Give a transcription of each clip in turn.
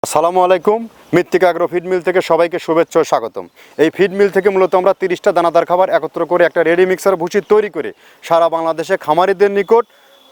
আসসালামু আলাইকুম। মৃত্তিকা আগ্রো ফিড মিল থেকে সবাইকে শুভেচ্ছা ও স্বাগতম। এই ফিড মিল থেকে মূলত আমরা 30টা দানাদার খাবার একত্র করে একটা রেডি মিক্সার ভুসি তৈরি করে সারা বাংলাদেশে খামারিদের নিকট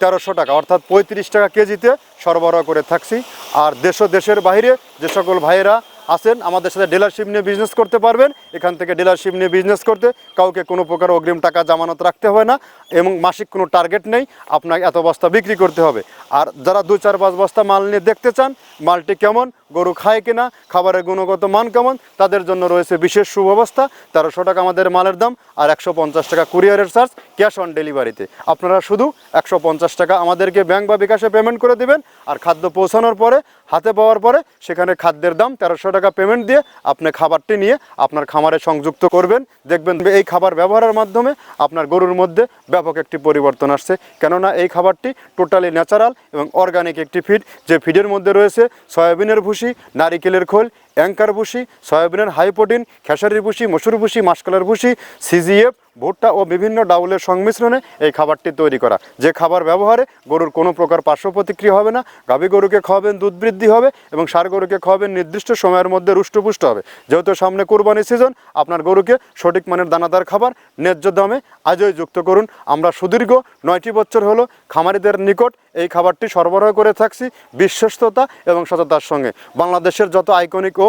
1300 টাকা অর্থাৎ 35 টাকা কেজিতে সরবরাহ করে থাকছি। আর দেশের বাইরে যে সকল ভাইয়েরা আছেন আমাদের সাথে ডিলারশিপ নিয়ে বিজনেস করতে পারবেন। এখান থেকে ডিলারশিপ নিয়ে বিজনেস করতে কাউকে কোনো প্রকার অগ্রিম টাকা জামানত রাখতে হয় না এবং মাসিক কোনো টার্গেট নেই আপনাকে এত বস্তা বিক্রি করতে হবে। আর যারা 2-4-5 বস্তা মাল নিয়ে দেখতে চান মালটি কেমন, গরু খায় কিনা, খাবারের গুণগত মান কেমন, তাদের জন্য রয়েছে বিশেষ সুব্যবস্থা। 1300 টাকা আমাদের মালের দাম আর 150 টাকা কুরিয়ারের চার্জ ক্যাশ অন ডেলিভারিতে। আপনারা শুধু 150 টাকা আমাদেরকে ব্যাংক বা বিকাশে পেমেন্ট করে দেবেন। আর খাদ্য পৌঁছানোর পরে হাতে পাওয়ার পরে সেখানে খাদ্যের দাম 1300 টাকা পেমেন্ট দিয়ে আপনি খাবারটি নিয়ে আপনার খামারে সংযুক্ত করবেন। দেখবেন এই খাবার ব্যবহারের মাধ্যমে আপনার গরুর মধ্যে ব্যাপক একটি পরিবর্তন আসছে। কেননা এই খাবারটি টোটালি ন্যাচারাল এবং অর্গানিক একটি ফিড, যে ফিডের মধ্যে রয়েছে সয়াবিনের ভুসি, নারিকেলের খোল, অ্যাঙ্কার ভুসি, সয়াবিনের হাই প্রোটিন, খেসারির ভুসি, মসুর ভুসি, মাসকলার ভুসি, সিজিএফ, ভুট্টা ও বিভিন্ন ডাউলের সংমিশ্রণে এই খাবারটি তৈরি করা। যে খাবার ব্যবহারে গরুর কোনো প্রকার পার্শ্ব প্রতিক্রিয়া হবে না। গাভী গরুকে খাওয়াবেন দুধ বৃদ্ধি হবে এবং ষাঁড় গরুকে খাওয়াবেন নির্দিষ্ট সময়ের মধ্যে রুষ্টপুষ্ট হবে। যেহেতু সামনে কোরবানি সিজন, আপনার গরুকে সঠিক মানের দানাদার খাবার ন্যায্য দামে আজই যুক্ত করুন। আমরা সুদীর্ঘ 9টি বছর হলো খামারিদের নিকট এই খাবারটি সরবরাহ করে থাকছি বিশ্বস্ততা এবং সততার সঙ্গে। বাংলাদেশের যত আইকনিক ও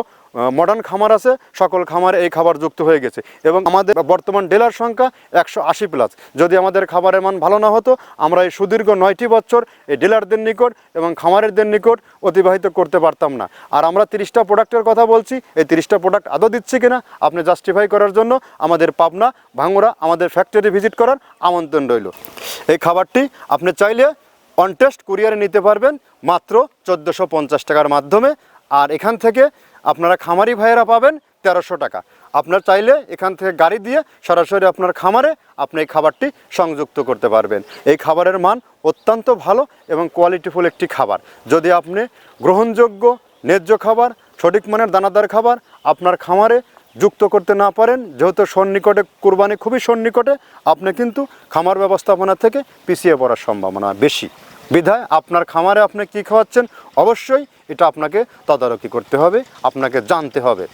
মডার্ন খামার আছে সকল খামারে এই খাবার যুক্ত হয়ে গেছে এবং আমাদের বর্তমান ডিলার সংখ্যা 180+। যদি আমাদের খাবারের মান ভালো না হতো আমরা এই সুদীর্ঘ 9টি বছর এই ডিলারদের নিকট এবং খামারিদের নিকট অতিবাহিত করতে পারতাম না। আর আমরা 30টা প্রোডাক্টের কথা বলছি, এই 30টা প্রোডাক্ট আদৌ দিচ্ছি কিনা আপনি জাস্টিফাই করার জন্য আমাদের পাবনা ভাঙ্গুড়া আমাদের ফ্যাক্টরি ভিজিট করার আমন্ত্রণ রইল। এই খাবারটি আপনি চাইলে অন টেস্ট কুরিয়ারে নিতে পারবেন মাত্র 1450 টাকার মাধ্যমে। আর এখান থেকে আপনারা খামারি ভাইয়েরা পাবেন 1300 টাকা। আপনার চাইলে এখান থেকে গাড়ি দিয়ে সরাসরি আপনার খামারে আপনি এই খাবারটি সংযুক্ত করতে পারবেন। এই খাবারের মান অত্যন্ত ভালো এবং কোয়ালিটিফুল একটি খাবার। যদি আপনি গ্রহণযোগ্য ন্যায্য খাবার, সঠিক মানের দানাদার খাবার আপনার খামারে যুক্ত করতে না পারেন, যেহেতু সন্নিকটে কুরবানি খুবই সন্নিকটে, আপনি কিন্তু খামার ব্যবস্থাপনা থেকে পিছিয়ে পড়ার সম্ভাবনা বেশি। বিধায় আপনার খামারে আপনি কী খাওয়াচ্ছেন অবশ্যই এটা আপনাকে তদারকি করতে হবে, আপনাকে জানতে হবে।